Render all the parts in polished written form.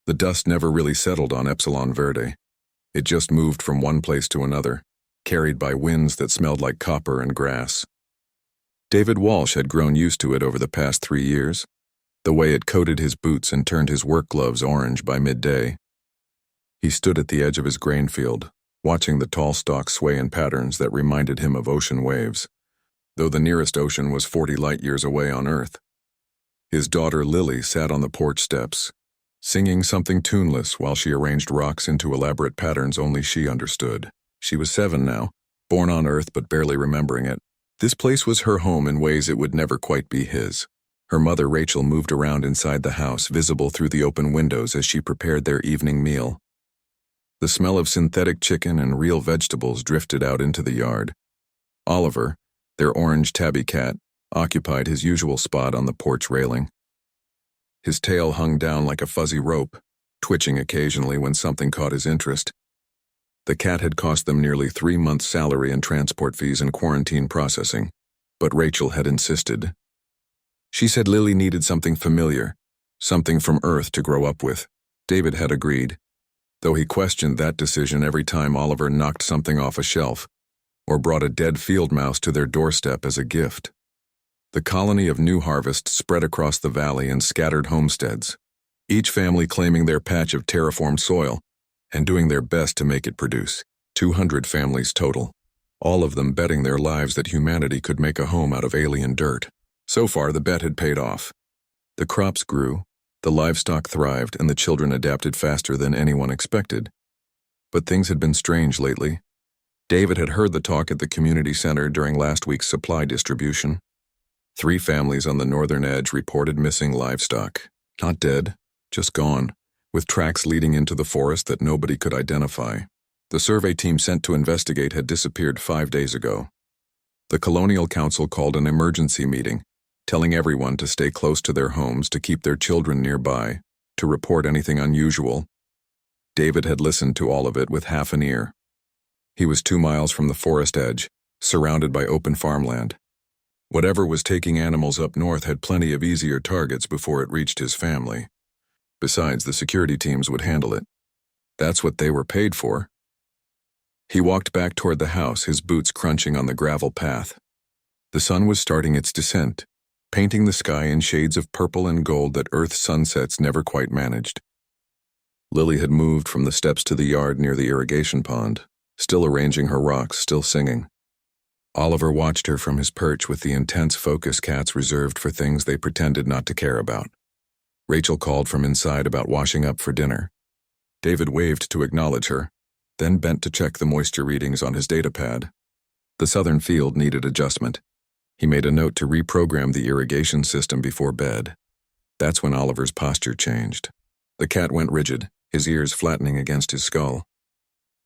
The dust never really settled on Epsilon Verde. It just moved from one place to another, carried by winds that smelled like copper and grass. David Walsh had grown used to it over the past 3 years, the way it coated his boots and turned his work gloves orange by midday. He stood at the edge of his grain field, watching the tall stalks sway in patterns that reminded him of ocean waves, though the nearest ocean was 40 light-years away on Earth. His daughter Lily sat on the porch steps, singing something tuneless while she arranged rocks into elaborate patterns only she understood. She was 7 now, born on Earth but barely remembering it. This place was her home in ways it would never quite be his. Her mother Rachel moved around inside the house, visible through the open windows as she prepared their evening meal. The smell of synthetic chicken and real vegetables drifted out into the yard. Oliver, their orange tabby cat, occupied his usual spot on the porch railing. His tail hung down like a fuzzy rope, twitching occasionally when something caught his interest. The cat had cost them nearly 3 months' salary in transport fees and quarantine processing, but Rachel had insisted. She said Lily needed something familiar, something from Earth to grow up with. David had agreed, though he questioned that decision every time Oliver knocked something off a shelf or brought a dead field mouse to their doorstep as a gift. The colony of New Harvest spread across the valley in scattered homesteads, each family claiming their patch of terraformed soil and doing their best to make it produce. 200 families total, all of them betting their lives that humanity could make a home out of alien dirt. So far, the bet had paid off. The crops grew, the livestock thrived, and the children adapted faster than anyone expected. But things had been strange lately. David had heard the talk at the community center during last week's supply distribution. 3 families on the northern edge reported missing livestock. Not dead, just gone, with tracks leading into the forest that nobody could identify. The survey team sent to investigate had disappeared 5 days ago. The Colonial Council called an emergency meeting, telling everyone to stay close to their homes, to keep their children nearby, to report anything unusual. David had listened to all of it with half an ear. He was 2 miles from the forest edge, surrounded by open farmland. Whatever was taking animals up north had plenty of easier targets before it reached his family. Besides, the security teams would handle it. That's what they were paid for. He walked back toward the house, his boots crunching on the gravel path. The sun was starting its descent, painting the sky in shades of purple and gold that Earth's sunsets never quite managed. Lily had moved from the steps to the yard near the irrigation pond, still arranging her rocks, still singing. Oliver watched her from his perch with the intense focus cats reserved for things they pretended not to care about. Rachel called from inside about washing up for dinner. David waved to acknowledge her, then bent to check the moisture readings on his datapad. The southern field needed adjustment. He made a note to reprogram the irrigation system before bed. That's when Oliver's posture changed. The cat went rigid, his ears flattening against his skull.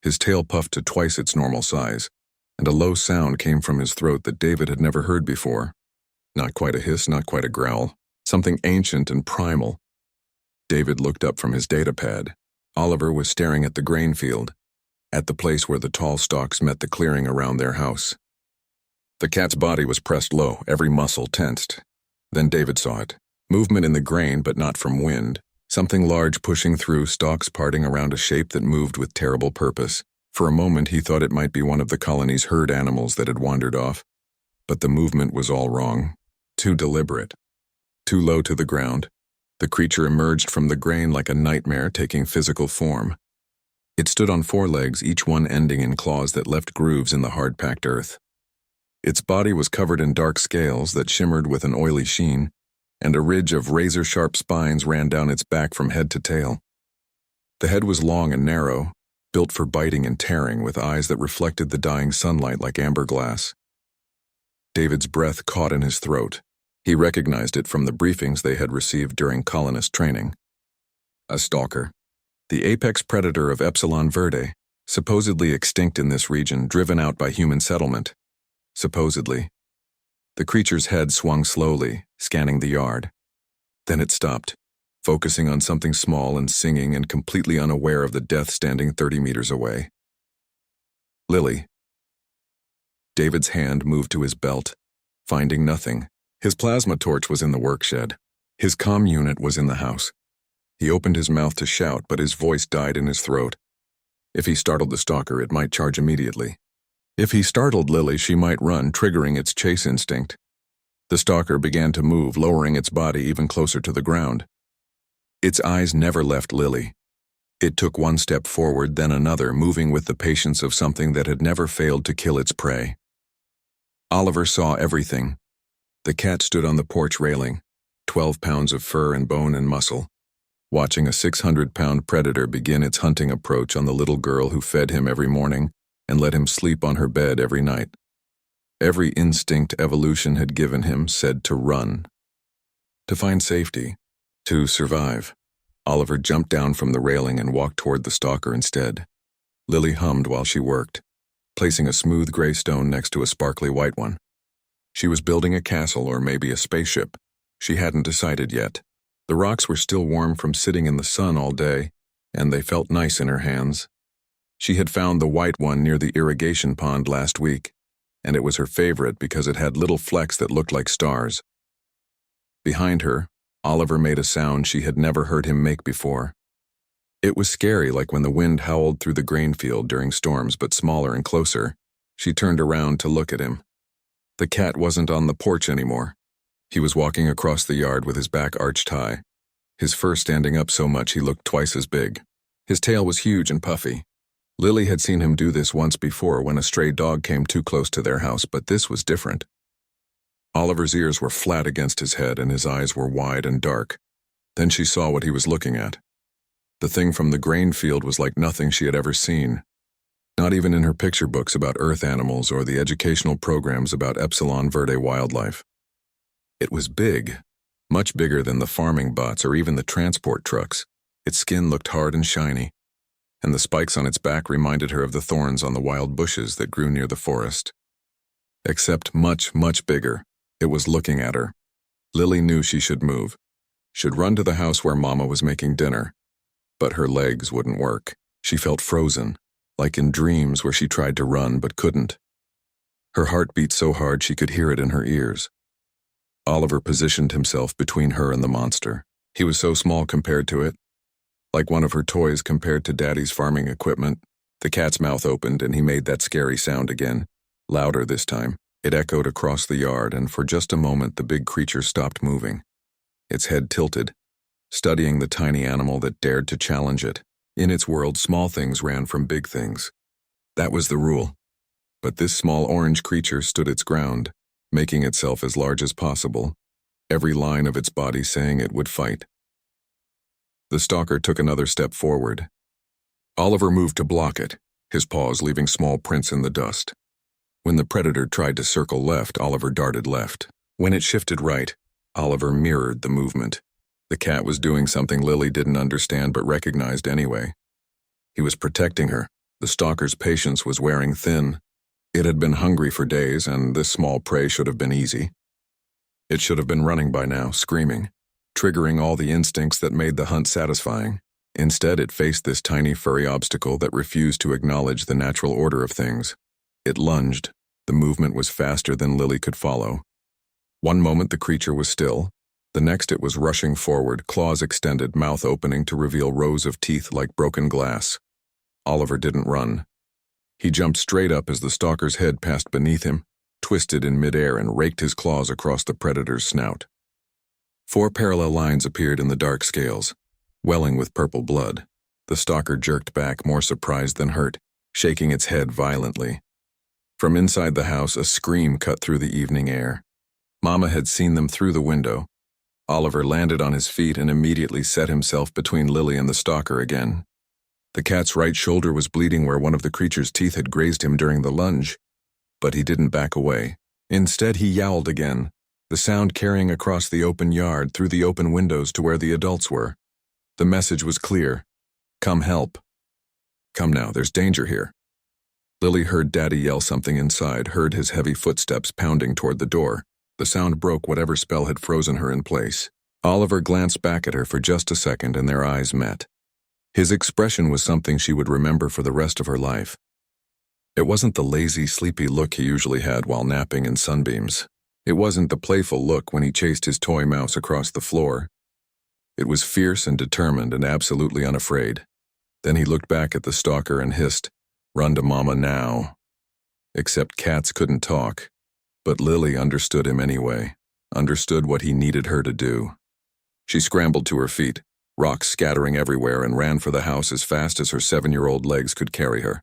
His tail puffed to twice its normal size, and a low sound came from his throat that David had never heard before. Not quite a hiss, not quite a growl. Something ancient and primal. David looked up from his datapad. Oliver was staring at the grain field, at the place where the tall stalks met the clearing around their house. The cat's body was pressed low, every muscle tensed. Then David saw it. Movement in the grain, but not from wind. Something large pushing through, stalks parting around a shape that moved with terrible purpose. For a moment he thought it might be one of the colony's herd animals that had wandered off. But the movement was all wrong. Too deliberate. Too low to the ground. The creature emerged from the grain like a nightmare, taking physical form. It stood on 4 legs, each one ending in claws that left grooves in the hard-packed earth. Its body was covered in dark scales that shimmered with an oily sheen, and a ridge of razor-sharp spines ran down its back from head to tail. The head was long and narrow, built for biting and tearing, with eyes that reflected the dying sunlight like amber glass. David's breath caught in his throat. He recognized it from the briefings they had received during colonist training. A stalker. The apex predator of Epsilon Verde, supposedly extinct in this region, driven out by human settlement. Supposedly. The creature's head swung slowly, scanning the yard. Then it stopped, focusing on something small and singing and completely unaware of the death standing 30 meters away. Lily. David's hand moved to his belt, finding nothing. His plasma torch was in the workshed. His comm unit was in the house. He opened his mouth to shout, but his voice died in his throat. If he startled the stalker, it might charge immediately. If he startled Lily, she might run, triggering its chase instinct. The stalker began to move, lowering its body even closer to the ground. Its eyes never left Lily. It took one step forward, then another, moving with the patience of something that had never failed to kill its prey. Oliver saw everything. The cat stood on the porch railing, 12 pounds of fur and bone and muscle, watching a 600-pound predator begin its hunting approach on the little girl who fed him every morning and let him sleep on her bed every night. Every instinct evolution had given him said to run. To find safety. To survive. Oliver jumped down from the railing and walked toward the stalker instead. Lily hummed while she worked, placing a smooth gray stone next to a sparkly white one. She was building a castle or maybe a spaceship. She hadn't decided yet. The rocks were still warm from sitting in the sun all day, and they felt nice in her hands. She had found the white one near the irrigation pond last week, and it was her favorite because it had little flecks that looked like stars. Behind her, Oliver made a sound she had never heard him make before. It was scary, like when the wind howled through the grain field during storms, but smaller and closer. She turned around to look at him. The cat wasn't on the porch anymore. He was walking across the yard with his back arched high, his fur standing up so much he looked twice as big. His tail was huge and puffy. Lily had seen him do this once before when a stray dog came too close to their house, but this was different. Oliver's ears were flat against his head and his eyes were wide and dark. Then she saw what he was looking at. The thing from the grain field was like nothing she had ever seen. Not even in her picture books about earth animals or the educational programs about Epsilon Verde wildlife. It was big, much bigger than the farming bots or even the transport trucks. Its skin looked hard and shiny, and the spikes on its back reminded her of the thorns on the wild bushes that grew near the forest. Except much, much bigger. It was looking at her. Lily knew she should move, should run to the house where Mama was making dinner. But her legs wouldn't work. She felt frozen, like in dreams where she tried to run but couldn't. Her heart beat so hard she could hear it in her ears. Oliver positioned himself between her and the monster. He was so small compared to it, like one of her toys compared to Daddy's farming equipment. The cat's mouth opened and he made that scary sound again, louder this time. It echoed across the yard, and for just a moment the big creature stopped moving. Its head tilted, studying the tiny animal that dared to challenge it. In its world, small things ran from big things. That was the rule. But this small orange creature stood its ground, making itself as large as possible, every line of its body saying it would fight. The stalker took another step forward. Oliver moved to block it, his paws leaving small prints in the dust. When the predator tried to circle left, Oliver darted left. When it shifted right, Oliver mirrored the movement. The cat was doing something Lily didn't understand but recognized anyway. He was protecting her. The stalker's patience was wearing thin. It had been hungry for days, and this small prey should have been easy. It should have been running by now, screaming, triggering all the instincts that made the hunt satisfying. Instead, it faced this tiny furry obstacle that refused to acknowledge the natural order of things. It lunged. The movement was faster than Lily could follow. One moment the creature was still. The next it was rushing forward, claws extended, mouth opening to reveal rows of teeth like broken glass. Oliver didn't run. He jumped straight up as the stalker's head passed beneath him, twisted in midair and raked his claws across the predator's snout. 4 parallel lines appeared in the dark scales, welling with purple blood. The stalker jerked back, more surprised than hurt, shaking its head violently. From inside the house, a scream cut through the evening air. Mama had seen them through the window. Oliver landed on his feet and immediately set himself between Lily and the stalker again. The cat's right shoulder was bleeding where one of the creature's teeth had grazed him during the lunge, but he didn't back away. Instead, he yowled again, the sound carrying across the open yard through the open windows to where the adults were. The message was clear. Come help. Come now, there's danger here. Lily heard Daddy yell something inside, heard his heavy footsteps pounding toward the door. The sound broke whatever spell had frozen her in place. Oliver glanced back at her for just a second and their eyes met. His expression was something she would remember for the rest of her life. It wasn't the lazy, sleepy look he usually had while napping in sunbeams. It wasn't the playful look when he chased his toy mouse across the floor. It was fierce and determined and absolutely unafraid. Then he looked back at the stalker and hissed, "Run to Mama now." Except cats couldn't talk. But Lily understood him anyway, understood what he needed her to do. She scrambled to her feet, rocks scattering everywhere, and ran for the house as fast as her 7-year-old legs could carry her.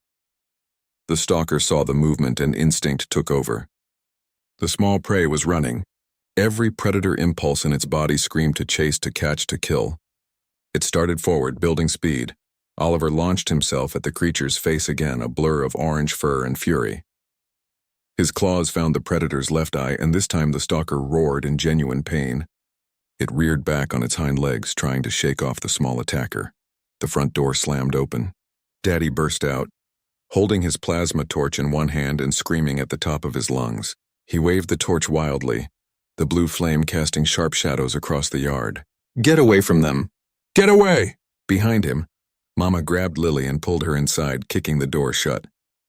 The stalker saw the movement and instinct took over. The small prey was running. Every predator impulse in its body screamed to chase, to catch, to kill. It started forward, building speed. Oliver launched himself at the creature's face again, a blur of orange fur and fury. His claws found the predator's left eye, and this time the stalker roared in genuine pain. It reared back on its hind legs, trying to shake off the small attacker. The front door slammed open. Daddy burst out, holding his plasma torch in one hand and screaming at the top of his lungs. He waved the torch wildly, the blue flame casting sharp shadows across the yard. "Get away from them! Get away!" Behind him, Mama grabbed Lily and pulled her inside, kicking the door shut.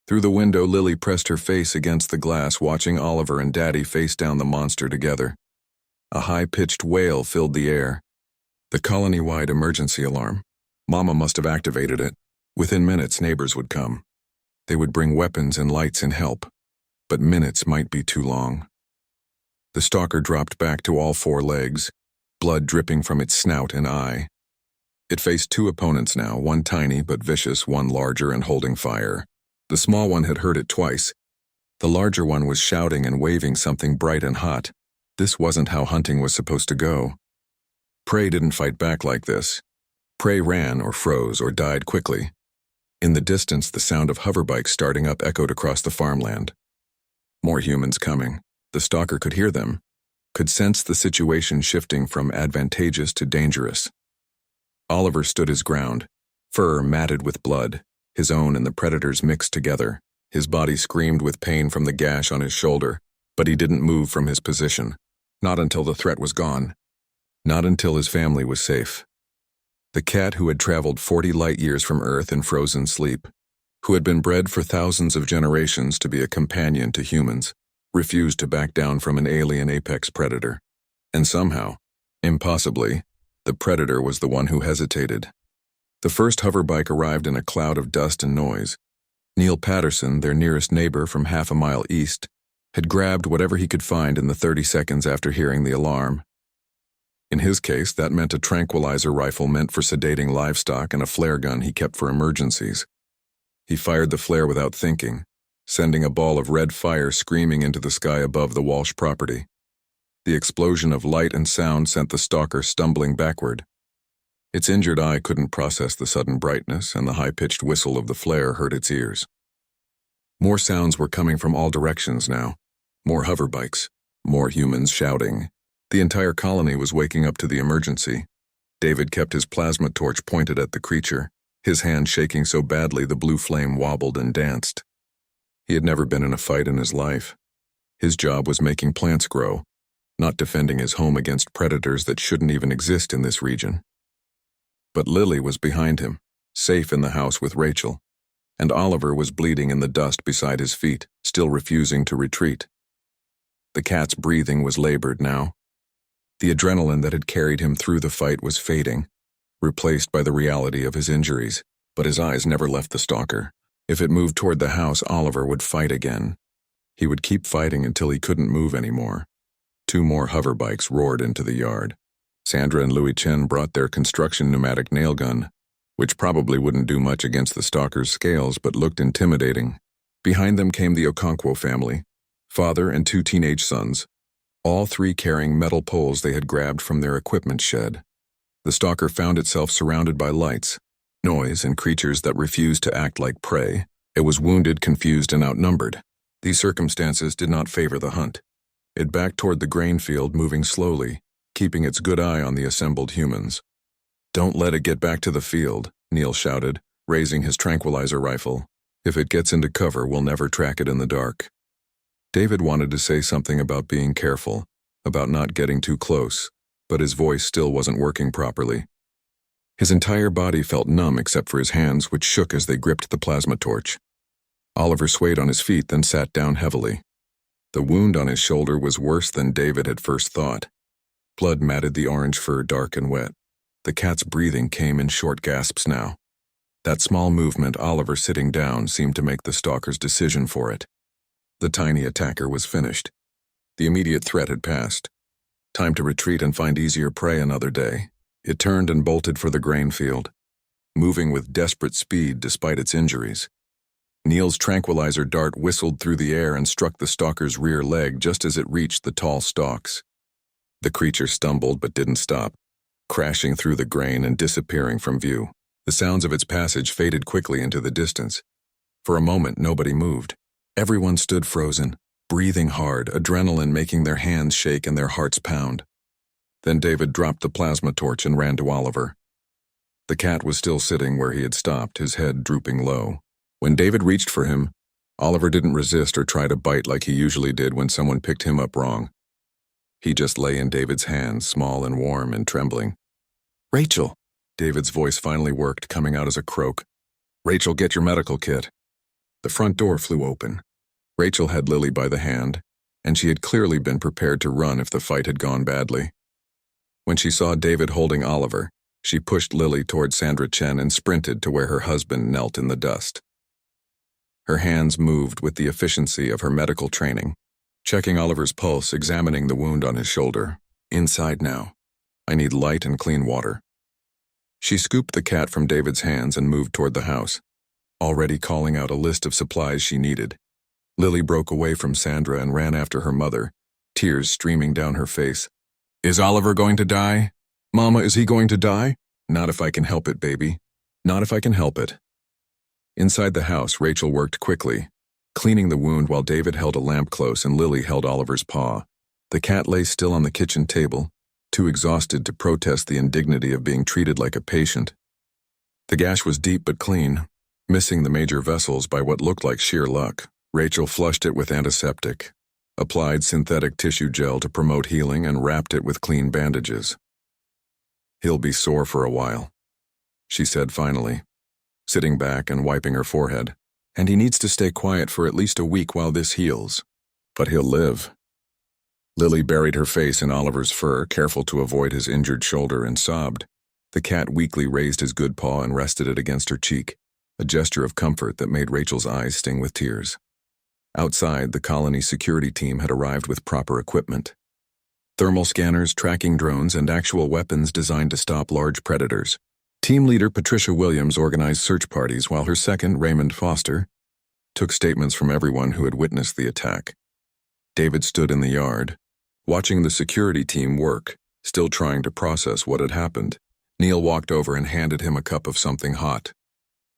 Through the window, Lily pressed her face against the glass, watching Oliver and Daddy face down the monster together. A high-pitched wail filled the air. The colony-wide emergency alarm. Mama must have activated it. Within minutes, neighbors would come. They would bring weapons and lights and help. But minutes might be too long. The stalker dropped back to all 4 legs, blood dripping from its snout and eye. It faced 2 opponents now, one tiny but vicious, one larger and holding fire. The small one had heard it twice. The larger one was shouting and waving something bright and hot. This wasn't how hunting was supposed to go. Prey didn't fight back like this. Prey ran or froze or died quickly. In the distance, the sound of hoverbikes starting up echoed across the farmland. More humans coming. The stalker could hear them, could sense the situation shifting from advantageous to dangerous. Oliver stood his ground, fur matted with blood, his own and the predator's mixed together. His body screamed with pain from the gash on his shoulder, but he didn't move from his position. Not until the threat was gone. Not until his family was safe. The cat who had traveled 40 light years from Earth in frozen sleep, who had been bred for thousands of generations to be a companion to humans, refused to back down from an alien apex predator. And somehow, impossibly, the predator was the one who hesitated. The first hoverbike arrived in a cloud of dust and noise. Neil Patterson, their nearest neighbor from half a mile east, had grabbed whatever he could find in the 30 seconds after hearing the alarm. In his case, that meant a tranquilizer rifle meant for sedating livestock and a flare gun he kept for emergencies. He fired the flare without thinking, sending a ball of red fire screaming into the sky above the Walsh property. The explosion of light and sound sent the stalker stumbling backward. Its injured eye couldn't process the sudden brightness, and the high-pitched whistle of the flare hurt its ears. More sounds were coming from all directions now. More hoverbikes, more humans shouting. The entire colony was waking up to the emergency. David kept his plasma torch pointed at the creature, his hand shaking so badly the blue flame wobbled and danced. He had never been in a fight in his life. His job was making plants grow, not defending his home against predators that shouldn't even exist in this region. But Lily was behind him, safe in the house with Rachel, and Oliver was bleeding in the dust beside his feet, still refusing to retreat. The cat's breathing was labored now. The adrenaline that had carried him through the fight was fading, replaced by the reality of his injuries, but his eyes never left the stalker. If it moved toward the house, Oliver would fight again. He would keep fighting until he couldn't move anymore. 2 more hoverbikes roared into the yard. Sandra and Louis Chen brought their construction pneumatic nail gun, which probably wouldn't do much against the stalker's scales but looked intimidating. Behind them came the Okonkwo family, father and 2 teenage sons, all 3 carrying metal poles they had grabbed from their equipment shed. The stalker found itself surrounded by lights, noise, and creatures that refused to act like prey. It was wounded, confused, and outnumbered. These circumstances did not favor the hunt. It backed toward the grain field, moving slowly, keeping its good eye on the assembled humans. "Don't let it get back to the field," Neil shouted, raising his tranquilizer rifle. "If it gets into cover, we'll never track it in the dark." David wanted to say something about being careful, about not getting too close, but his voice still wasn't working properly. His entire body felt numb except for his hands, which shook as they gripped the plasma torch. Oliver swayed on his feet, then sat down heavily. The wound on his shoulder was worse than David had first thought. Blood matted the orange fur dark and wet. The cat's breathing came in short gasps now. That small movement, Oliver sitting down, seemed to make the stalker's decision for it. The tiny attacker was finished. The immediate threat had passed. Time to retreat and find easier prey another day. It turned and bolted for the grain field, moving with desperate speed despite its injuries. Neil's tranquilizer dart whistled through the air and struck the stalker's rear leg just as it reached the tall stalks. The creature stumbled but didn't stop, crashing through the grain and disappearing from view. The sounds of its passage faded quickly into the distance. For a moment, nobody moved. Everyone stood frozen, breathing hard, adrenaline making their hands shake and their hearts pound. Then David dropped the plasma torch and ran to Oliver. The cat was still sitting where he had stopped, his head drooping low. When David reached for him, Oliver didn't resist or try to bite like he usually did when someone picked him up wrong. He just lay in David's hands, small and warm and trembling. "Rachel!" David's voice finally worked, coming out as a croak. "Rachel, get your medical kit." The front door flew open. Rachel had Lily by the hand, and she had clearly been prepared to run if the fight had gone badly. When she saw David holding Oliver, she pushed Lily toward Sandra Chen and sprinted to where her husband knelt in the dust. Her hands moved with the efficiency of her medical training, checking Oliver's pulse, examining the wound on his shoulder. "Inside now. I need light and clean water." She scooped the cat from David's hands and moved toward the house, already calling out a list of supplies she needed. Lily broke away from Sandra and ran after her mother, tears streaming down her face. "Is Oliver going to die? Mama, is he going to die?" "Not if I can help it, baby. Not if I can help it." Inside the house, Rachel worked quickly, cleaning the wound while David held a lamp close and Lily held Oliver's paw. The cat lay still on the kitchen table, too exhausted to protest the indignity of being treated like a patient. The gash was deep but clean, missing the major vessels by what looked like sheer luck. Rachel flushed it with antiseptic, applied synthetic tissue gel to promote healing, and wrapped it with clean bandages. "He'll be sore for a while," she said finally, sitting back and wiping her forehead. "And he needs to stay quiet for at least a week while this heals. But he'll live." Lily buried her face in Oliver's fur, careful to avoid his injured shoulder, and sobbed. The cat weakly raised his good paw and rested it against her cheek, a gesture of comfort that made Rachel's eyes sting with tears. Outside, the colony security team had arrived with proper equipment. Thermal scanners, tracking drones, and actual weapons designed to stop large predators. Team leader Patricia Williams organized search parties while her second, Raymond Foster, took statements from everyone who had witnessed the attack. David stood in the yard, watching the security team work, still trying to process what had happened. Neil walked over and handed him a cup of something hot.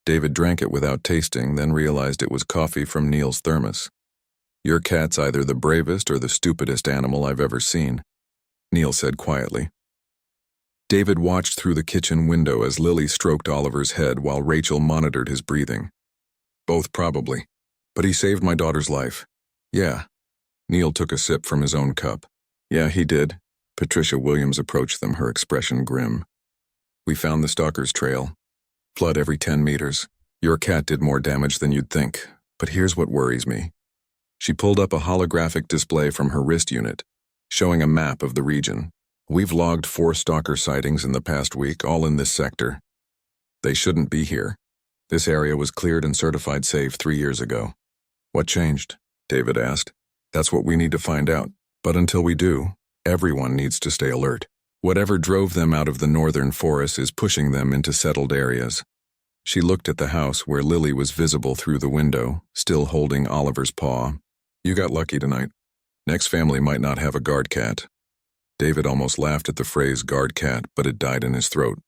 David drank it without tasting, then realized it was coffee from Neil's thermos. "Your cat's either the bravest or the stupidest animal I've ever seen," Neil said quietly. David watched through the kitchen window as Lily stroked Oliver's head while Rachel monitored his breathing. "Both probably, but he saved my daughter's life." "Yeah." Neil took a sip from his own cup. "Yeah, he did." Patricia Williams approached them, her expression grim. "We found the stalker's trail. Flood every 10 meters. Your cat did more damage than you'd think, but here's what worries me." She pulled up a holographic display from her wrist unit, showing a map of the region. "We've logged 4 stalker sightings in the past week, all in this sector. They shouldn't be here. This area was cleared and certified safe 3 years ago." "What changed?" David asked. "That's what we need to find out. But until we do, everyone needs to stay alert. Whatever drove them out of the northern forest is pushing them into settled areas." She looked at the house where Lily was visible through the window, still holding Oliver's paw. "You got lucky tonight. Next family might not have a guard cat." David almost laughed at the phrase guard cat, but it died in his throat.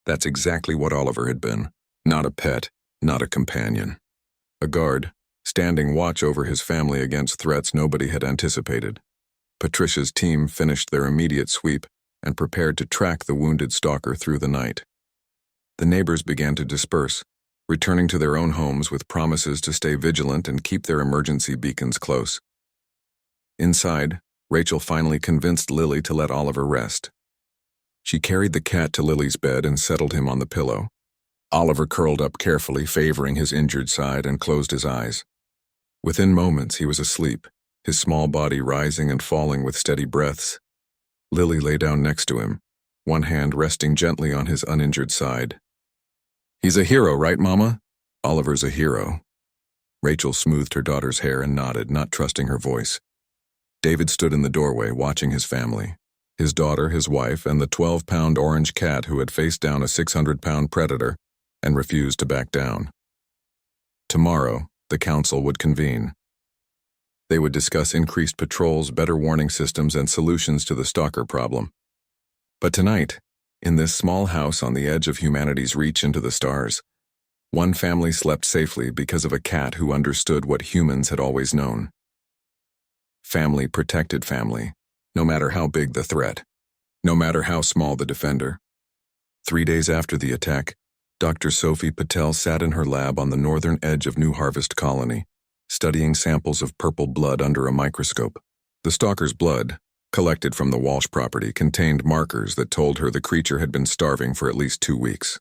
That's exactly what Oliver had been. Not a pet, not a companion. A guard, standing watch over his family against threats nobody had anticipated. Patricia's team finished their immediate sweep and prepared to track the wounded stalker through the night. The neighbors began to disperse, returning to their own homes with promises to stay vigilant and keep their emergency beacons close. Inside, Rachel finally convinced Lily to let Oliver rest. She carried the cat to Lily's bed and settled him on the pillow. Oliver curled up carefully, favoring his injured side, and closed his eyes. Within moments, he was asleep, his small body rising and falling with steady breaths. Lily lay down next to him, one hand resting gently on his uninjured side. "He's a hero, right, Mama?" "Oliver's a hero." Rachel smoothed her daughter's hair and nodded, not trusting her voice. David stood in the doorway, watching his family. His daughter, his wife, and the 12-pound orange cat who had faced down a 600-pound predator and refused to back down. Tomorrow, the council would convene. They would discuss increased patrols, better warning systems, and solutions to the stalker problem. But tonight, in this small house on the edge of humanity's reach into the stars, one family slept safely because of a cat who understood what humans had always known. Family protected family, no matter how big the threat, no matter how small the defender. 3 days after the attack, Dr. Sophie Patel sat in her lab on the northern edge of New Harvest Colony, studying samples of purple blood under a microscope. The stalker's blood, collected from the Walsh property, contained markers that told her the creature had been starving for at least 2 weeks.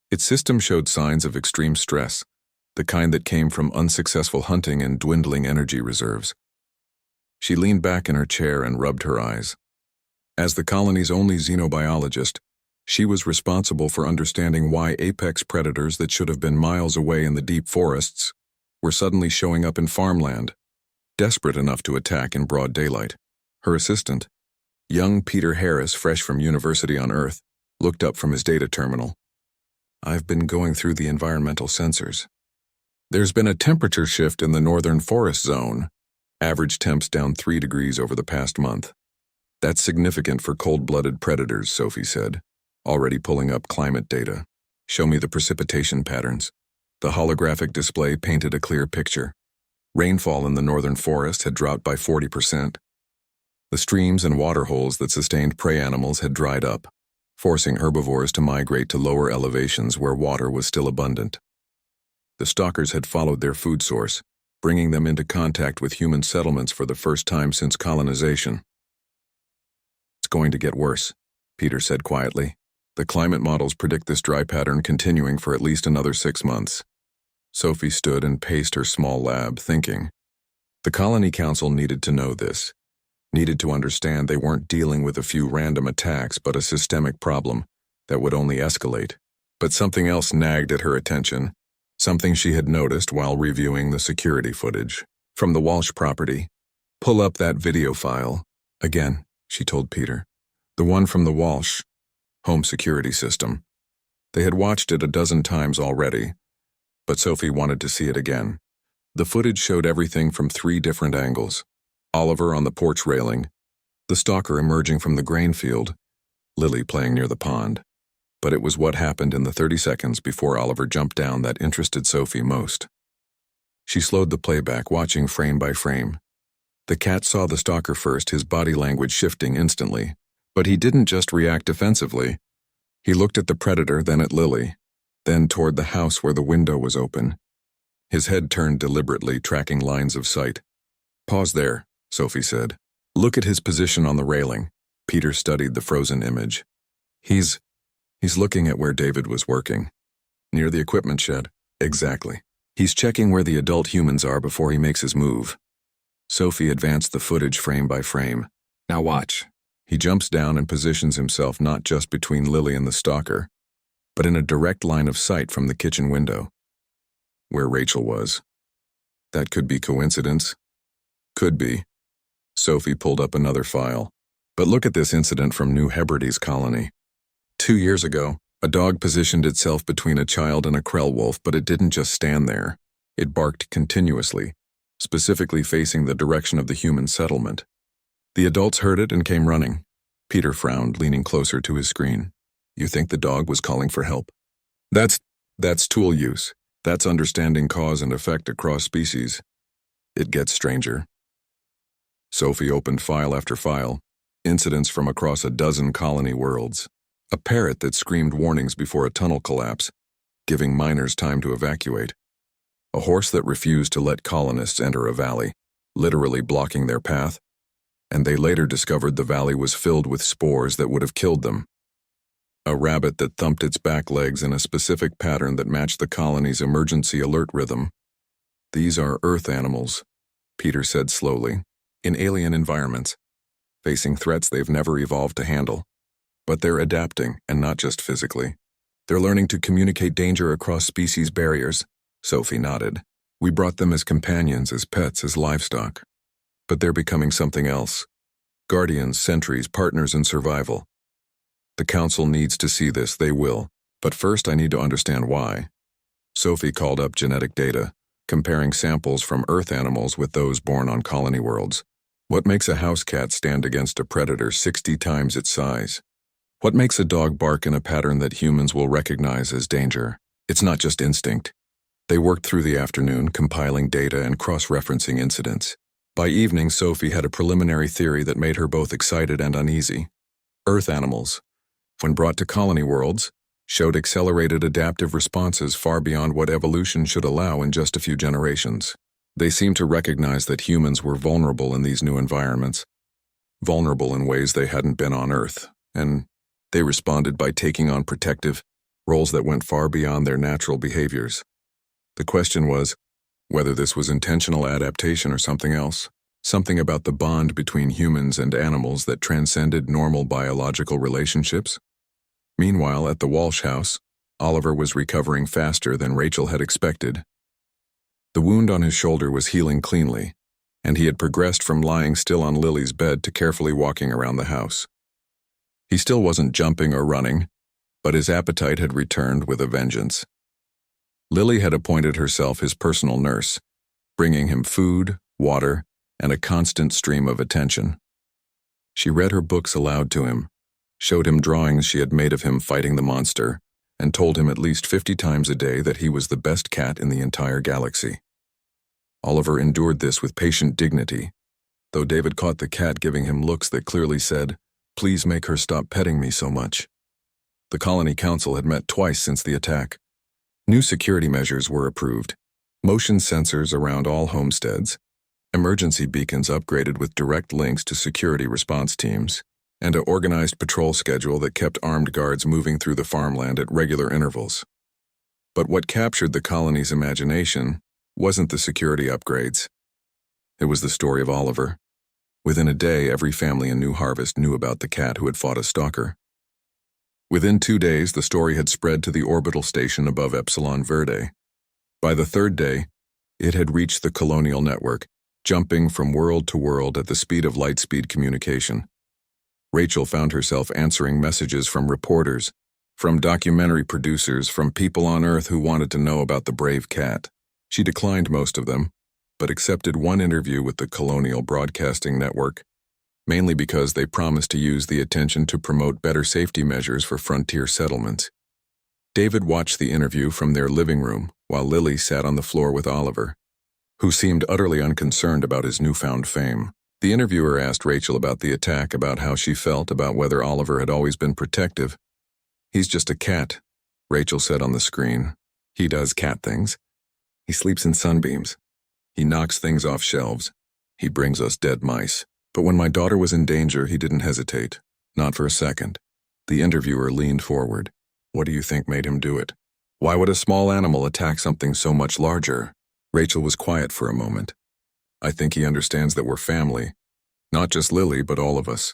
Its system showed signs of extreme stress, the kind that came from unsuccessful hunting and dwindling energy reserves. She leaned back in her chair and rubbed her eyes. As the colony's only xenobiologist, she was responsible for understanding why apex predators that should have been miles away in the deep forests were suddenly showing up in farmland, desperate enough to attack in broad daylight. Her assistant, young Peter Harris, fresh from university on Earth, looked up from his data terminal. "I've been going through the environmental sensors. There's been a temperature shift in the northern forest zone. Average temps down 3 degrees over the past month. That's significant for cold-blooded predators," Sophie said, already pulling up climate data. "Show me the precipitation patterns." The holographic display painted a clear picture. Rainfall in the northern forest had dropped by 40%. The streams and waterholes that sustained prey animals had dried up, forcing herbivores to migrate to lower elevations where water was still abundant. The stalkers had followed their food source, bringing them into contact with human settlements for the first time since colonization. "It's going to get worse," Peter said quietly. "The climate models predict this dry pattern continuing for at least another 6 months. Sophie stood and paced her small lab, thinking. The Colony Council needed to know this, needed to understand they weren't dealing with a few random attacks but a systemic problem that would only escalate. But something else nagged at her attention, something she had noticed while reviewing the security footage from the Walsh property. "Pull up that video file." "Again," she told Peter. "The one from the Walsh home security system." They had watched it a dozen times already, but Sophie wanted to see it again. The footage showed everything from 3 different angles. Oliver on the porch railing, the stalker emerging from the grain field, Lily playing near the pond. But it was what happened in the 30 seconds before Oliver jumped down that interested Sophie most. She slowed the playback, watching frame by frame. The cat saw the stalker first, his body language shifting instantly. But he didn't just react defensively. He looked at the predator, then at Lily, then toward the house where the window was open. His head turned deliberately, tracking lines of sight. "Pause there," Sophie said. "Look at his position on the railing." Peter studied the frozen image. He's looking at where David was working. "Near the equipment shed." "Exactly. He's checking where the adult humans are before he makes his move." Sophie advanced the footage frame by frame. "Now watch." He jumps down and positions himself not just between Lily and the stalker, but in a direct line of sight from the kitchen window, where Rachel was. That could be coincidence. Could be. Sophie pulled up another file. But look at this incident from New Hebrides colony. 2 years ago, a dog positioned itself between a child and a Krell wolf, but it didn't just stand there. It barked continuously, specifically facing the direction of the human settlement. The adults heard it and came running. Peter frowned, leaning closer to his screen. "You think the dog was calling for help?" That's tool use. That's understanding cause and effect across species. It gets stranger." Sophie opened file after file, incidents from across a dozen colony worlds. A parrot that screamed warnings before a tunnel collapse, giving miners time to evacuate. A horse that refused to let colonists enter a valley, literally blocking their path. And they later discovered the valley was filled with spores that would have killed them. A rabbit that thumped its back legs in a specific pattern that matched the colony's emergency alert rhythm. "These are Earth animals," Peter said slowly, "in alien environments, facing threats they've never evolved to handle. But they're adapting, and not just physically. They're learning to communicate danger across species barriers. Sophie nodded. We brought them as companions, as pets, as livestock. But they're becoming something else. Guardians, sentries, partners in survival. The Council needs to see this, they will. But first I need to understand why. Sophie called up genetic data, comparing samples from Earth animals with those born on colony worlds. What makes a house cat stand against a predator 60 times its size? What makes a dog bark in a pattern that humans will recognize as danger? It's not just instinct. They worked through the afternoon, compiling data and cross-referencing incidents. By evening, Sophie had a preliminary theory that made her both excited and uneasy. Earth animals, when brought to colony worlds, showed accelerated adaptive responses far beyond what evolution should allow in just a few generations. They seemed to recognize that humans were vulnerable in these new environments, vulnerable in ways they hadn't been on Earth, and they responded by taking on protective roles that went far beyond their natural behaviors. The question was whether this was intentional adaptation or something else, something about the bond between humans and animals that transcended normal biological relationships. Meanwhile, at the Walsh house, Oliver was recovering faster than Rachel had expected. The wound on his shoulder was healing cleanly, and he had progressed from lying still on Lily's bed to carefully walking around the house. He still wasn't jumping or running, but his appetite had returned with a vengeance. Lily had appointed herself his personal nurse, bringing him food, water, and a constant stream of attention. She read her books aloud to him, showed him drawings she had made of him fighting the monster, and told him at least 50 times a day that he was the best cat in the entire galaxy. Oliver endured this with patient dignity, though David caught the cat giving him looks that clearly said, "Please make her stop petting me so much." The Colony Council had met twice since the attack. New security measures were approved, motion sensors around all homesteads, emergency beacons upgraded with direct links to security response teams, and an organized patrol schedule that kept armed guards moving through the farmland at regular intervals. But what captured the colony's imagination wasn't the security upgrades. It was the story of Oliver. Within a day, every family in New Harvest knew about the cat who had fought a stalker. Within 2 days, the story had spread to the orbital station above Epsilon Verde. By the third day, it had reached the colonial network, jumping from world to world at the speed of light-speed communication. Rachel found herself answering messages from reporters, from documentary producers, from people on Earth who wanted to know about the brave cat. She declined most of them, but accepted one interview with the Colonial Broadcasting Network, mainly because they promised to use the attention to promote better safety measures for frontier settlements. David watched the interview from their living room while Lily sat on the floor with Oliver, who seemed utterly unconcerned about his newfound fame. The interviewer asked Rachel about the attack, about how she felt, about whether Oliver had always been protective. "He's just a cat," Rachel said on the screen. "He does cat things. He sleeps in sunbeams. He knocks things off shelves. He brings us dead mice. But when my daughter was in danger, he didn't hesitate. Not for a second." The interviewer leaned forward. "What do you think made him do it? Why would a small animal attack something so much larger?" Rachel was quiet for a moment. "I think he understands that we're family. Not just Lily, but all of us.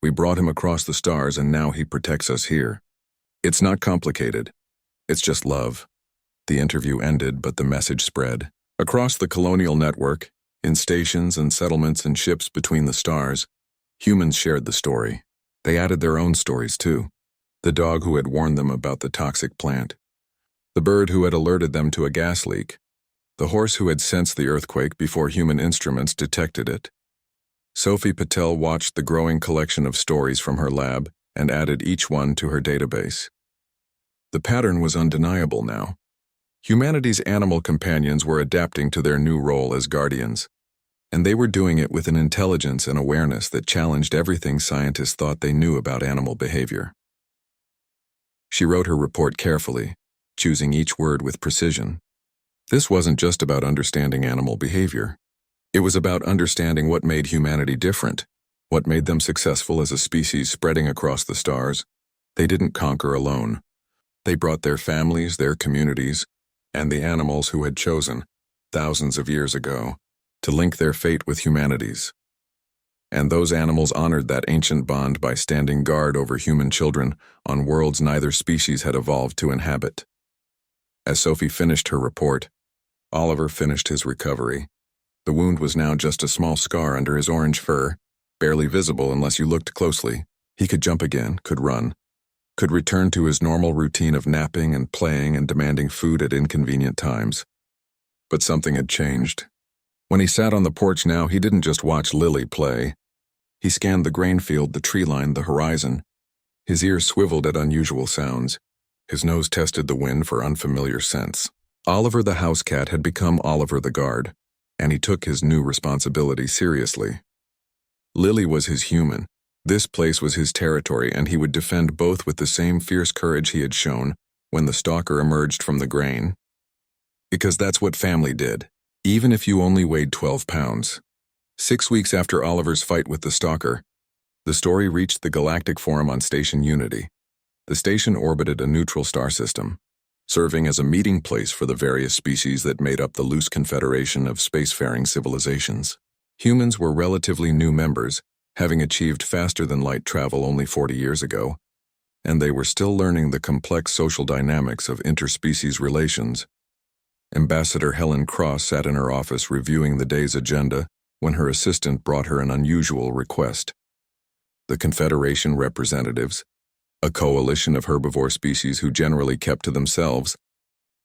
We brought him across the stars and now he protects us here. It's not complicated. It's just love." The interview ended, but the message spread. Across the colonial network, in stations and settlements and ships between the stars, humans shared the story. They added their own stories too. The dog who had warned them about the toxic plant. The bird who had alerted them to a gas leak. The horse who had sensed the earthquake before human instruments detected it. Sophie Patel watched the growing collection of stories from her lab and added each one to her database. The pattern was undeniable now. Humanity's animal companions were adapting to their new role as guardians, and they were doing it with an intelligence and awareness that challenged everything scientists thought they knew about animal behavior. She wrote her report carefully, choosing each word with precision. This wasn't just about understanding animal behavior. It was about understanding what made humanity different, what made them successful as a species spreading across the stars. They didn't conquer alone. They brought their families, their communities, and the animals who had chosen, thousands of years ago, to link their fate with humanity's. and those animals honored that ancient bond by standing guard over human children on worlds neither species had evolved to inhabit. As Sophie finished her report, Oliver finished his recovery. The wound was now just a small scar under his orange fur, barely visible unless you looked closely. He could jump again, could run, could return to his normal routine of napping and playing and demanding food at inconvenient times. But something had changed. When he sat on the porch now, he didn't just watch Lily play. He scanned the grain field, the tree line, the horizon. His ears swiveled at unusual sounds. His nose tested the wind for unfamiliar scents. Oliver the house cat had become Oliver the guard, and he took his new responsibility seriously. Lily was his human. This place was his territory, and he would defend both with the same fierce courage he had shown when the stalker emerged from the grain. Because that's what family did, even if you only weighed 12 pounds. 6 weeks after Oliver's fight with the stalker, the story reached the Galactic Forum on Station Unity. The station orbited a neutral star system, serving as a meeting place for the various species that made up the loose confederation of spacefaring civilizations. Humans were relatively new members, having achieved faster-than-light travel only 40 years ago, and they were still learning the complex social dynamics of interspecies relations. Ambassador Helen Cross sat in her office reviewing the day's agenda when her assistant brought her an unusual request. The Confederation representatives, a coalition of herbivore species who generally kept to themselves,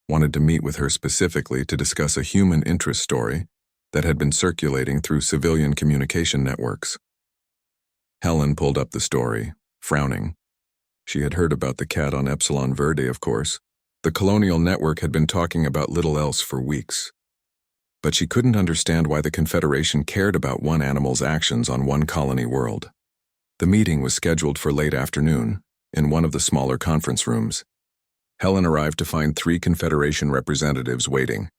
wanted to meet with her specifically to discuss a human interest story that had been circulating through civilian communication networks. Helen pulled up the story, frowning. She had heard about the cat on Epsilon Verde, of course. The colonial network had been talking about little else for weeks. But she couldn't understand why the Confederation cared about one animal's actions on one colony world. The meeting was scheduled for late afternoon, in one of the smaller conference rooms. Helen arrived to find 3 Confederation representatives waiting.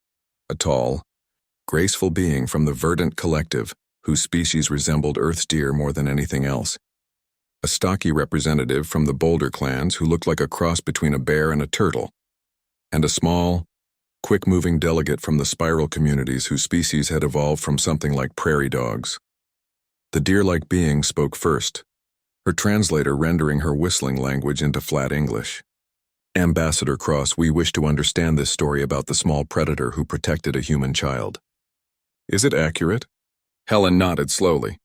A tall, graceful being from the Verdant Collective, whose species resembled Earth's deer more than anything else. A stocky representative from the Boulder clans who looked like a cross between a bear and a turtle. And a small, quick-moving delegate from the spiral communities whose species had evolved from something like prairie dogs. The deer-like being spoke first, her translator rendering her whistling language into flat English. Ambassador Cross, we wish to understand this story about the small predator who protected a human child. Is it accurate? Helen nodded slowly.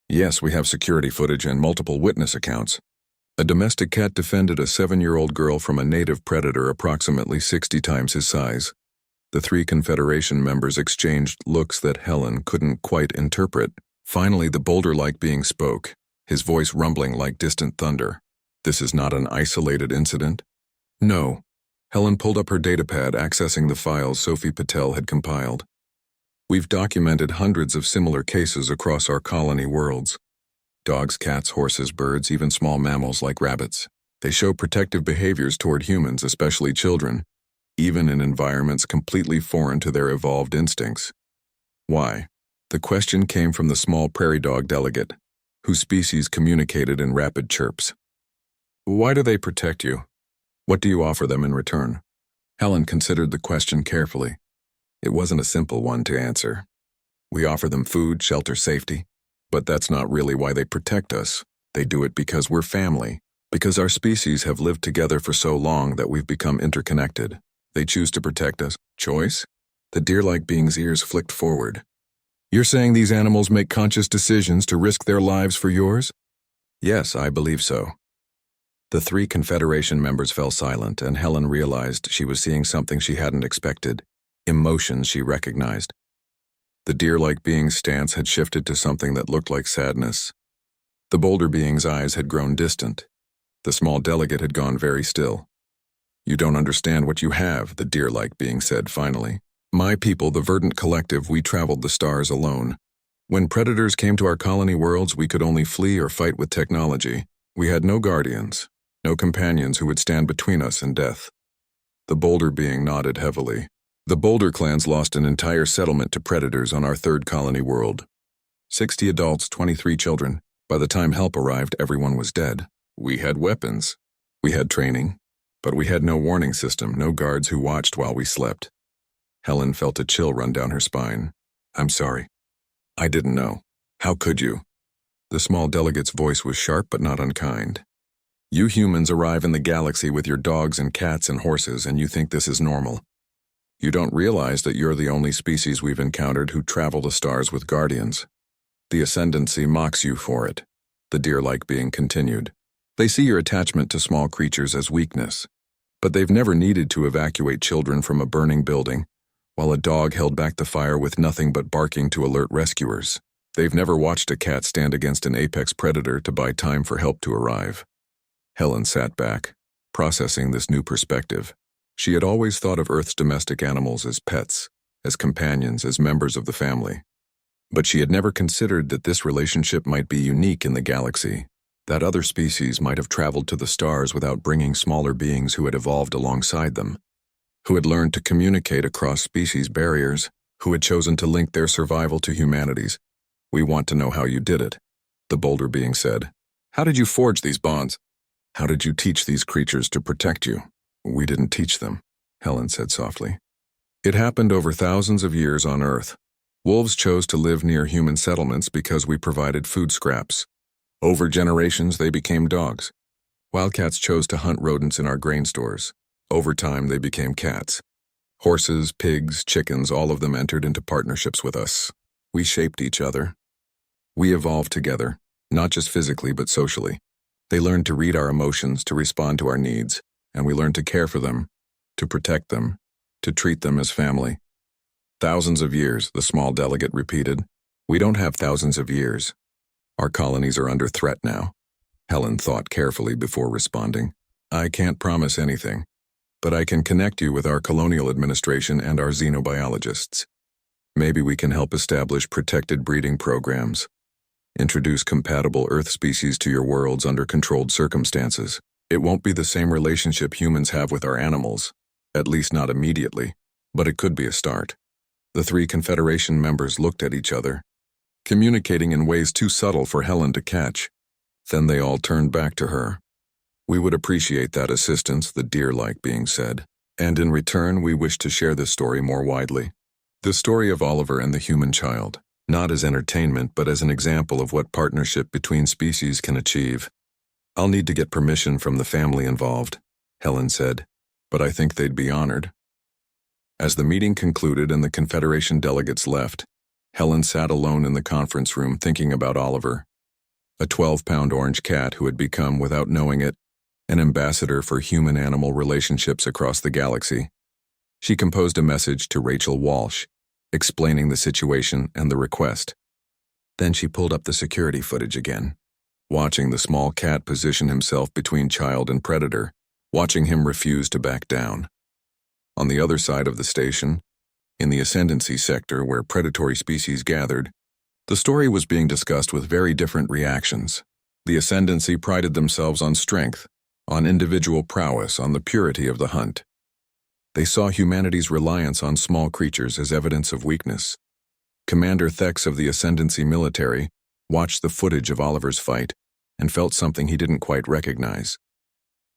Yes, we have security footage and multiple witness accounts. A domestic cat defended a 7-year-old girl from a native predator approximately 60 times his size. The 3 Confederation members exchanged looks that Helen couldn't quite interpret. Finally, the boulder-like being spoke, his voice rumbling like distant thunder. This is not an isolated incident? No. Helen pulled up her datapad, accessing the files Sophie Patel had compiled. We've documented hundreds of similar cases across our colony worlds. Dogs, cats, horses, birds, even small mammals like rabbits. They show protective behaviors toward humans, especially children, even in environments completely foreign to their evolved instincts. Why? The question came from the small prairie dog delegate, whose species communicated in rapid chirps. Why do they protect you? What do you offer them in return? Helen considered the question carefully. It wasn't a simple one to answer. We offer them food, shelter, safety. But that's not really why they protect us. They do it because we're family, because our species have lived together for so long that we've become interconnected. They choose to protect us. Choice? The deer-like being's ears flicked forward. You're saying these animals make conscious decisions to risk their lives for yours? Yes, I believe so. The 3 Confederation members fell silent, and Helen realized she was seeing something she hadn't expected. Emotions she recognized. The deer-like being's stance had shifted to something that looked like sadness. The boulder being's eyes had grown distant. The small delegate had gone very still. You don't understand what you have, the deer-like being said finally. My people, the Verdant Collective, we traveled the stars alone. When predators came to our colony worlds, we could only flee or fight with technology. We had no guardians, no companions who would stand between us and death. The boulder being nodded heavily. The Boulder clans lost an entire settlement to predators on our 3rd colony world. 60 adults, 23 children. By the time help arrived, everyone was dead. We had weapons. We had training. But we had no warning system, no guards who watched while we slept. Helen felt a chill run down her spine. I'm sorry. I didn't know. How could you? The small delegate's voice was sharp but not unkind. You humans arrive in the galaxy with your dogs and cats and horses, and you think this is normal. You don't realize that you're the only species we've encountered who travel the stars with guardians. The Ascendancy mocks you for it, the deer-like being continued. They see your attachment to small creatures as weakness, but they've never needed to evacuate children from a burning building, while a dog held back the fire with nothing but barking to alert rescuers. They've never watched a cat stand against an apex predator to buy time for help to arrive. Helen sat back, processing this new perspective. She had always thought of Earth's domestic animals as pets, as companions, as members of the family. But she had never considered that this relationship might be unique in the galaxy, that other species might have traveled to the stars without bringing smaller beings who had evolved alongside them, who had learned to communicate across species barriers, who had chosen to link their survival to humanity's. We want to know how you did it, the bolder being said. How did you forge these bonds? How did you teach these creatures to protect you? We didn't teach them, Helen said softly. It happened over thousands of years on Earth. Wolves chose to live near human settlements because we provided food scraps. Over generations, they became dogs. Wildcats chose to hunt rodents in our grain stores. Over time, they became cats. Horses, pigs, chickens, all of them entered into partnerships with us. We shaped each other. We evolved together, not just physically but socially. They learned to read our emotions, to respond to our needs, and we learned to care for them, to protect them, to treat them as family. Thousands of years, the small delegate repeated. We don't have thousands of years. Our colonies are under threat now. Helen thought carefully before responding. I can't promise anything, but I can connect you with our colonial administration and our xenobiologists. Maybe we can help establish protected breeding programs, introduce compatible Earth species to your worlds under controlled circumstances. It won't be the same relationship humans have with our animals, at least not immediately, but it could be a start. The three Confederation members looked at each other, communicating in ways too subtle for Helen to catch. Then they all turned back to her. We would appreciate that assistance, the deer-like being said, and in return we wish to share this story more widely. The story of Oliver and the human child, not as entertainment but as an example of what partnership between species can achieve. I'll need to get permission from the family involved, Helen said, but I think they'd be honored. As the meeting concluded and the Confederation delegates left, Helen sat alone in the conference room thinking about Oliver, a 12-pound orange cat who had become, without knowing it, an ambassador for human-animal relationships across the galaxy. She composed a message to Rachel Walsh, explaining the situation and the request. Then she pulled up the security footage again, watching the small cat position himself between child and predator, watching him refuse to back down. On the other side of the station, in the Ascendancy sector where predatory species gathered, the story was being discussed with very different reactions. The Ascendancy prided themselves on strength, on individual prowess, on the purity of the hunt. They saw humanity's reliance on small creatures as evidence of weakness. Commander Thex of the Ascendancy military watched the footage of Oliver's fight and felt something he didn't quite recognize.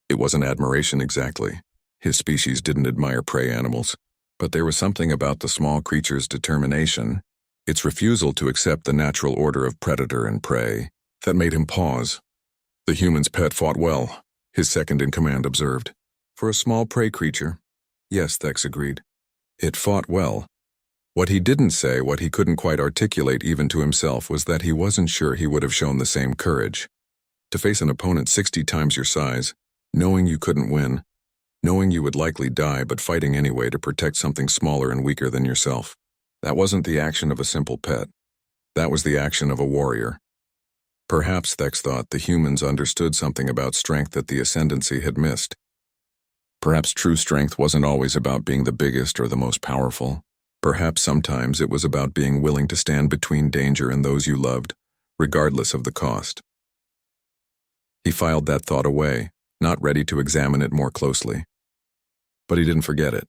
It wasn't admiration exactly. His species didn't admire prey animals, but there was something about the small creature's determination, its refusal to accept the natural order of predator and prey, that made him pause. The human's pet fought well, his second-in-command observed. For a small prey creature, yes, Thex agreed. It fought well. What he didn't say, what he couldn't quite articulate even to himself, was that he wasn't sure he would have shown the same courage. To face an opponent 60 times your size, knowing you couldn't win, knowing you would likely die but fighting anyway to protect something smaller and weaker than yourself. That wasn't the action of a simple pet. That was the action of a warrior. Perhaps, Thex thought, the humans understood something about strength that the Ascendancy had missed. Perhaps true strength wasn't always about being the biggest or the most powerful. Perhaps sometimes it was about being willing to stand between danger and those you loved, regardless of the cost. He filed that thought away, not ready to examine it more closely. But he didn't forget it.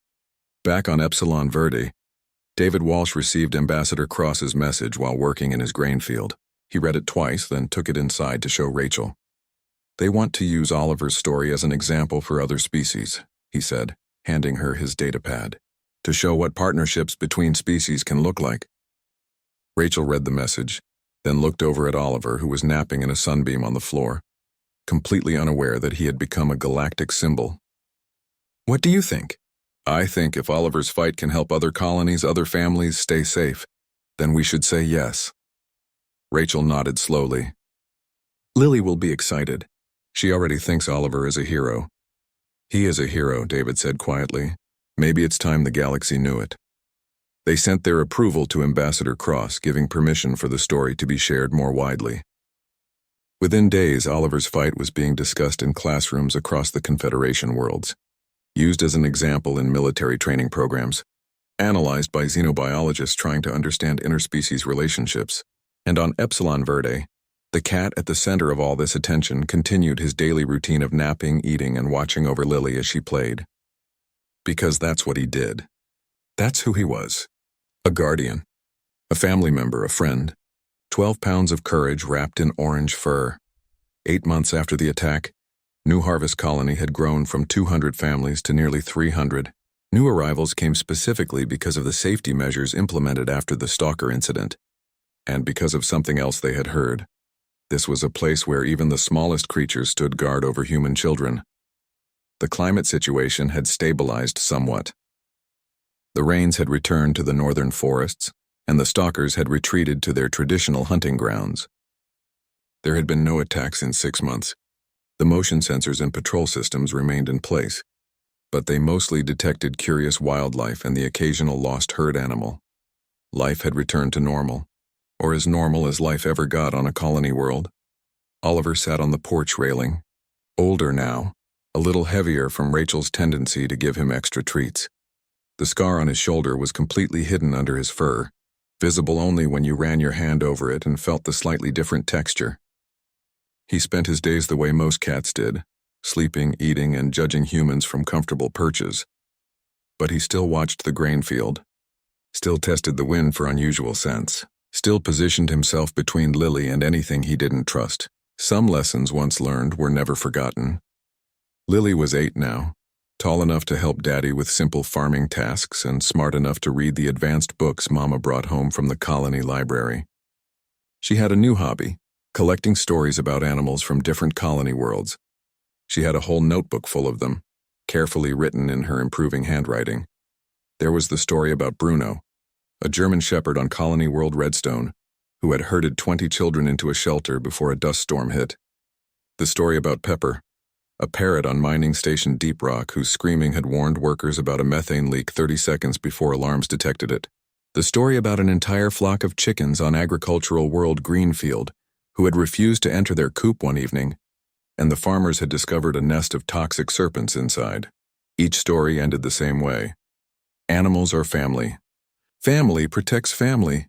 Back on Epsilon Verde, David Walsh received Ambassador Cross's message while working in his grain field. He read it twice, then took it inside to show Rachel. They want to use Oliver's story as an example for other species, he said, handing her his datapad, to show what partnerships between species can look like. Rachel read the message, then looked over at Oliver, who was napping in a sunbeam on the floor, completely unaware that he had become a galactic symbol. "What do you think?" "I think if Oliver's fight can help other colonies, other families stay safe, then we should say yes." Rachel nodded slowly. "Lily will be excited. She already thinks Oliver is a hero." "He is a hero," David said quietly. "Maybe it's time the galaxy knew it." They sent their approval to Ambassador Cross, giving permission for the story to be shared more widely. Within days, Oliver's fight was being discussed in classrooms across the Confederation worlds, used as an example in military training programs, analyzed by xenobiologists trying to understand interspecies relationships, and on Epsilon Verde, the cat at the center of all this attention continued his daily routine of napping, eating, and watching over Lily as she played. Because that's what he did. That's who he was. A guardian. A family member, a friend. 12 pounds of courage wrapped in orange fur. 8 months after the attack, New Harvest Colony had grown from 200 families to nearly 300. New arrivals came specifically because of the safety measures implemented after the Stalker incident, and because of something else they had heard. This was a place where even the smallest creatures stood guard over human children. The climate situation had stabilized somewhat. The rains had returned to the northern forests, and the stalkers had retreated to their traditional hunting grounds. There had been no attacks in 6 months. The motion sensors and patrol systems remained in place, but they mostly detected curious wildlife and the occasional lost herd animal. Life had returned to normal, or as normal as life ever got on a colony world. Oliver sat on the porch railing, older now, a little heavier from Rachel's tendency to give him extra treats. The scar on his shoulder was completely hidden under his fur, visible only when you ran your hand over it and felt the slightly different texture. He spent his days the way most cats did, sleeping, eating, and judging humans from comfortable perches. But he still watched the grain field, still tested the wind for unusual scents, still positioned himself between Lily and anything he didn't trust. Some lessons once learned were never forgotten. Lily was 8 now, tall enough to help Daddy with simple farming tasks and smart enough to read the advanced books Mama brought home from the colony library. She had a new hobby, collecting stories about animals from different colony worlds. She had a whole notebook full of them, carefully written in her improving handwriting. There was the story about Bruno, a German shepherd on colony world Redstone, who had herded 20 children into a shelter before a dust storm hit. The story about Pepper, a parrot on mining station Deep Rock whose screaming had warned workers about a methane leak 30 seconds before alarms detected it. The story about an entire flock of chickens on agricultural world Greenfield who had refused to enter their coop one evening, and the farmers had discovered a nest of toxic serpents inside. Each story ended the same way. Animals are family. Family protects family.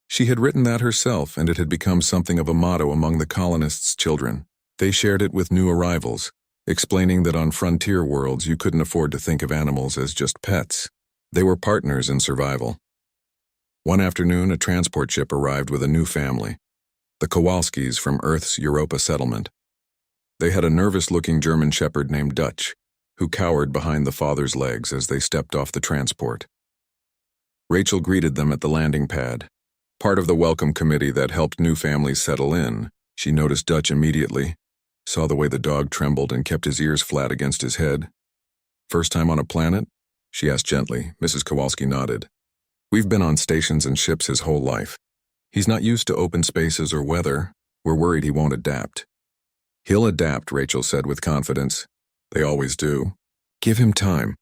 She had written that herself, and it had become something of a motto among the colonists' children. They shared it with new arrivals, explaining that on frontier worlds you couldn't afford to think of animals as just pets. They were partners in survival. One afternoon, a transport ship arrived with a new family, the Kowalskis from Earth's Europa settlement. They had a nervous-looking German shepherd named Dutch, who cowered behind the father's legs as they stepped off the transport. Rachel greeted them at the landing pad. Part of the welcome committee that helped new families settle in, she noticed Dutch immediately, saw the way the dog trembled and kept his ears flat against his head. "First time on a planet?" she asked gently. Mrs. Kowalski nodded. "We've been on stations and ships his whole life. He's not used to open spaces or weather. We're worried he won't adapt." "He'll adapt," Rachel said with confidence. "They always do. Give him time."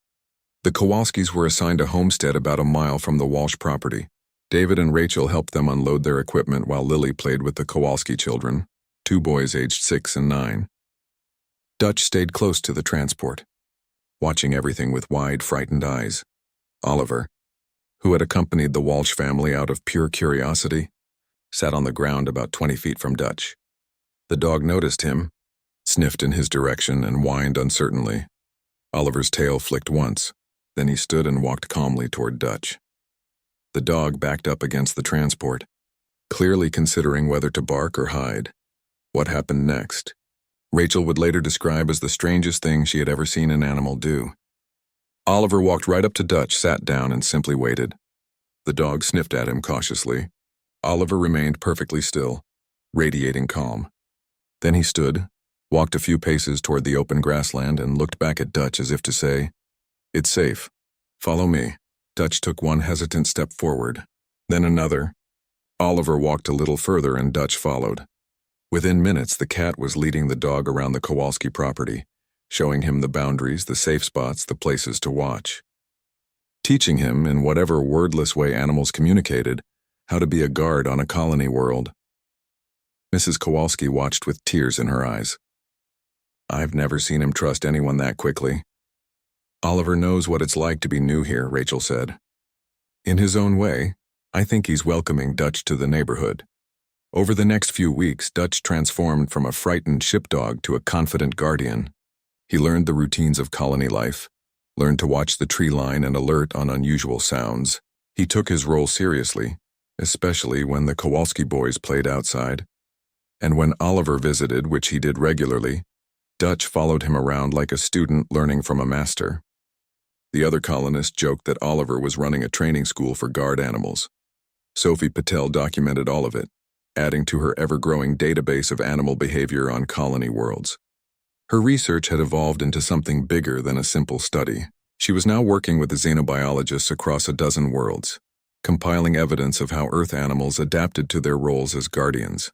The Kowalskis were assigned a homestead about a mile from the Walsh property. David and Rachel helped them unload their equipment while Lily played with the Kowalski children, 2 boys aged 6 and 9. Dutch stayed close to the transport, watching everything with wide, frightened eyes. Oliver, who had accompanied the Walsh family out of pure curiosity, sat on the ground about 20 feet from Dutch. The dog noticed him, sniffed in his direction, and whined uncertainly. Oliver's tail flicked once, then he stood and walked calmly toward Dutch. The dog backed up against the transport, clearly considering whether to bark or hide. What happened next? Rachel would later describe as the strangest thing she had ever seen an animal do. Oliver walked right up to Dutch, sat down, and simply waited. The dog sniffed at him cautiously, Oliver remained perfectly still, radiating calm. Then he stood, walked a few paces toward the open grassland, and looked back at Dutch as if to say, "It's safe. Follow me." Dutch took one hesitant step forward, then another. Oliver walked a little further and Dutch followed. Within minutes, the cat was leading the dog around the Kowalski property, showing him the boundaries, the safe spots, the places to watch. Teaching him, in whatever wordless way animals communicated, how to be a guard on a colony world. Mrs. Kowalski watched with tears in her eyes. "I've never seen him trust anyone that quickly." "Oliver knows what it's like to be new here," Rachel said. "In his own way, I think he's welcoming Dutch to the neighborhood." Over the next few weeks, Dutch transformed from a frightened shipdog to a confident guardian. He learned the routines of colony life, learned to watch the tree line and alert on unusual sounds. He took his role seriously, especially when the Kowalski boys played outside. And when Oliver visited, which he did regularly, Dutch followed him around like a student learning from a master. The other colonists joked that Oliver was running a training school for guard animals. Sophie Patel documented all of it, adding to her ever-growing database of animal behavior on colony worlds. Her research had evolved into something bigger than a simple study. She was now working with the xenobiologists across a dozen worlds, compiling evidence of how Earth animals adapted to their roles as guardians.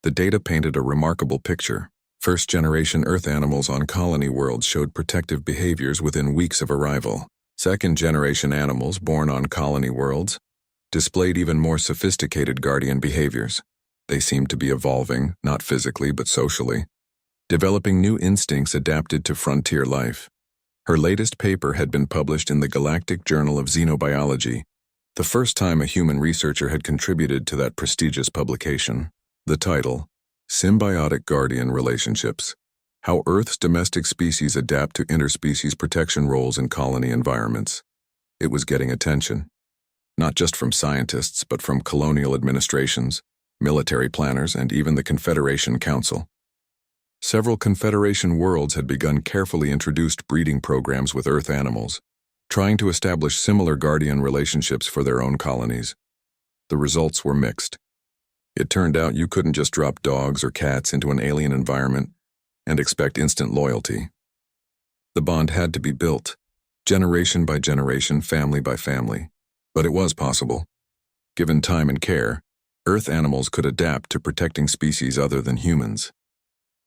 The data painted a remarkable picture. First-generation Earth animals on colony worlds showed protective behaviors within weeks of arrival. Second-generation animals born on colony worlds displayed even more sophisticated guardian behaviors. They seemed to be evolving, not physically but socially, developing new instincts adapted to frontier life. Her latest paper had been published in the Galactic Journal of Xenobiology, the first time a human researcher had contributed to that prestigious publication. The title, Symbiotic Guardian Relationships: How Earth's Domestic Species Adapt to Interspecies Protection Roles in Colony Environments. It was getting attention, not just from scientists, but from colonial administrations, military planners, and even the Confederation Council. Several Confederation worlds had begun carefully introduced breeding programs with Earth animals, trying to establish similar guardian relationships for their own colonies. The results were mixed. It turned out you couldn't just drop dogs or cats into an alien environment and expect instant loyalty. The bond had to be built, generation by generation, family by family. But it was possible. Given time and care, Earth animals could adapt to protecting species other than humans.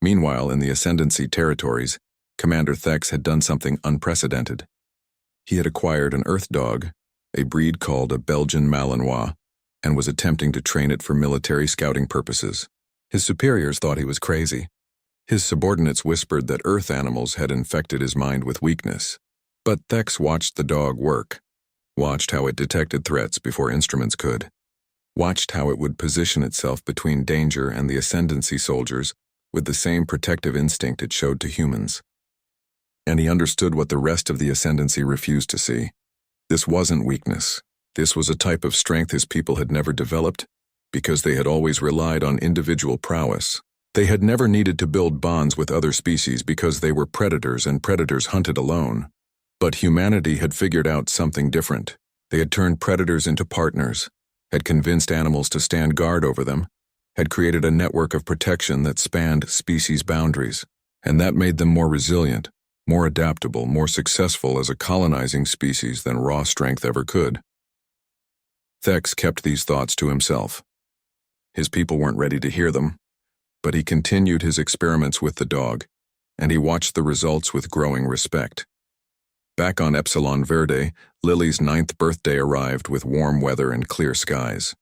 Meanwhile, in the Ascendancy territories, Commander Thex had done something unprecedented. He had acquired an Earth dog, a breed called a Belgian Malinois, and was attempting to train it for military scouting purposes. His superiors thought he was crazy. His subordinates whispered that Earth animals had infected his mind with weakness. But Thex watched the dog work, watched how it detected threats before instruments could, watched how it would position itself between danger and the Ascendancy soldiers with the same protective instinct it showed to humans. And he understood what the rest of the Ascendancy refused to see. This wasn't weakness. This was a type of strength his people had never developed because they had always relied on individual prowess. They had never needed to build bonds with other species because they were predators and predators hunted alone. But humanity had figured out something different. They had turned predators into partners, had convinced animals to stand guard over them, had created a network of protection that spanned species boundaries, and that made them more resilient, more adaptable, more successful as a colonizing species than raw strength ever could. Thex kept these thoughts to himself. His people weren't ready to hear them, but he continued his experiments with the dog, and he watched the results with growing respect. Back on Epsilon Verde, Lily's 9th birthday arrived with warm weather and clear skies.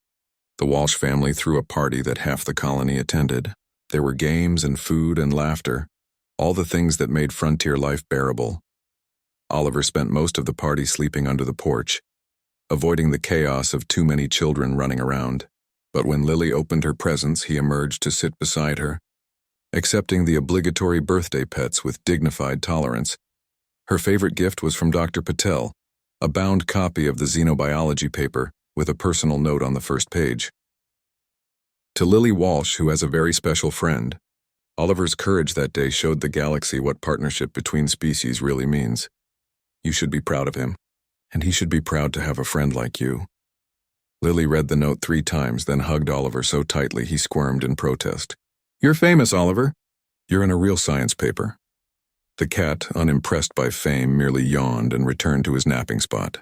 The Walsh family threw a party that half the colony attended. There were games and food and laughter, all the things that made frontier life bearable. Oliver spent most of the party sleeping under the porch, avoiding the chaos of too many children running around. But when Lily opened her presents, he emerged to sit beside her, accepting the obligatory birthday pets with dignified tolerance. Her favorite gift was from Dr. Patel, a bound copy of the xenobiology paper with a personal note on the first page. To Lily Walsh, who has a very special friend, Oliver's courage that day showed the galaxy what partnership between species really means. You should be proud of him, and he should be proud to have a friend like you. Lily read the note 3 times, then hugged Oliver so tightly he squirmed in protest. "You're famous, Oliver. You're in a real science paper." The cat, unimpressed by fame, merely yawned and returned to his napping spot.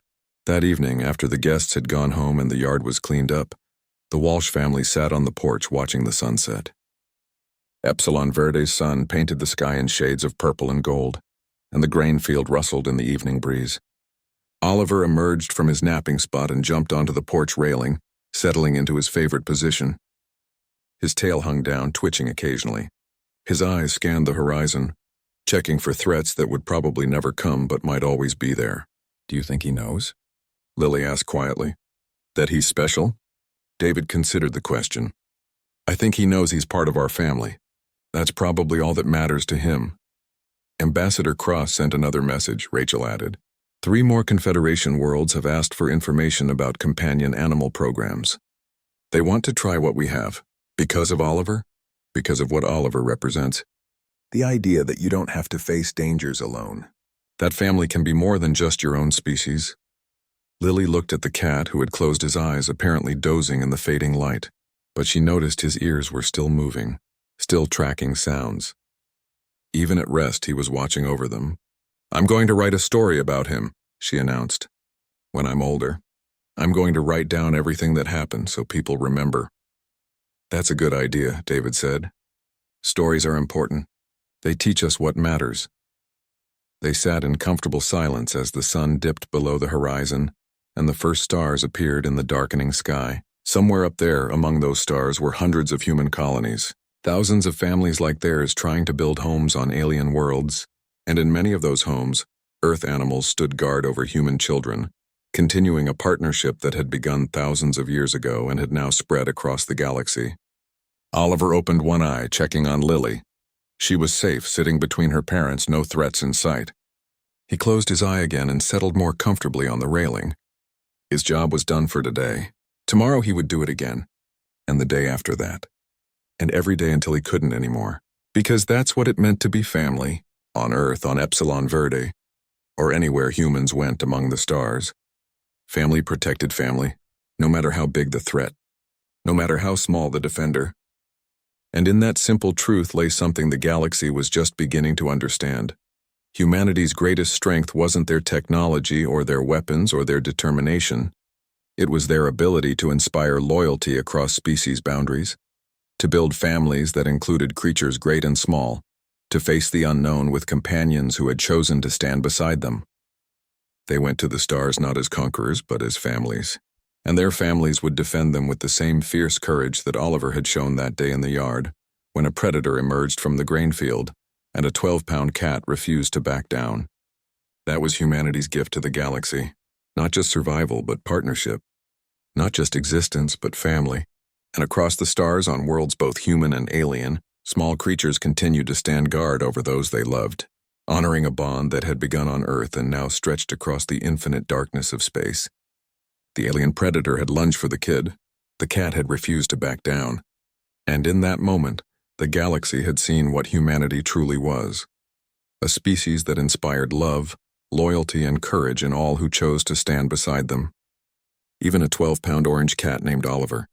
That evening, after the guests had gone home and the yard was cleaned up, the Walsh family sat on the porch watching the sunset. Epsilon Verde's sun painted the sky in shades of purple and gold, and the grain field rustled in the evening breeze. Oliver emerged from his napping spot and jumped onto the porch railing, settling into his favorite position. His tail hung down, twitching occasionally. His eyes scanned the horizon, checking for threats that would probably never come but might always be there. "Do you think he knows?" Lily asked quietly. "That he's special?" David considered the question. "I think he knows he's part of our family. That's probably all that matters to him." Ambassador Cross sent another message, Rachel added. 3 more Confederation worlds have asked for information about companion animal programs. They want to try what we have. Because of Oliver? Because of what Oliver represents. The idea that you don't have to face dangers alone. That family can be more than just your own species. Lily looked at the cat, who had closed his eyes, apparently dozing in the fading light, but she noticed his ears were still moving, still tracking sounds. Even at rest, he was watching over them. "I'm going to write a story about him," she announced. "When I'm older, I'm going to write down everything that happened so people remember." "That's a good idea," David said. "Stories are important. They teach us what matters." They sat in comfortable silence as the sun dipped below the horizon and the first stars appeared in the darkening sky. Somewhere up there, among those stars, were hundreds of human colonies, thousands of families like theirs trying to build homes on alien worlds, and in many of those homes, Earth animals stood guard over human children, continuing a partnership that had begun thousands of years ago and had now spread across the galaxy. Oliver opened one eye, checking on Lily. She was safe, sitting between her parents, no threats in sight. He closed his eye again and settled more comfortably on the railing. His job was done for today. Tomorrow he would do it again, and the day after that, and every day until he couldn't anymore, because that's what it meant to be family, on Earth, on Epsilon Verde, or anywhere humans went among the stars. Family protected family, no matter how big the threat, no matter how small the defender. And in that simple truth lay something the galaxy was just beginning to understand. Humanity's greatest strength wasn't their technology or their weapons or their determination. It was their ability to inspire loyalty across species boundaries, to build families that included creatures great and small, to face the unknown with companions who had chosen to stand beside them. They went to the stars not as conquerors, but as families, and their families would defend them with the same fierce courage that Oliver had shown that day in the yard, when a predator emerged from the grain field, and a 12-pound cat refused to back down. That was humanity's gift to the galaxy. Not just survival, but partnership. Not just existence, but family. And across the stars, on worlds both human and alien, small creatures continued to stand guard over those they loved, honoring a bond that had begun on Earth and now stretched across the infinite darkness of space. The alien predator had lunged for the kid. The cat had refused to back down. And in that moment, the galaxy had seen what humanity truly was. A species that inspired love, loyalty, and courage in all who chose to stand beside them. Even a 12-pound orange cat named Oliver.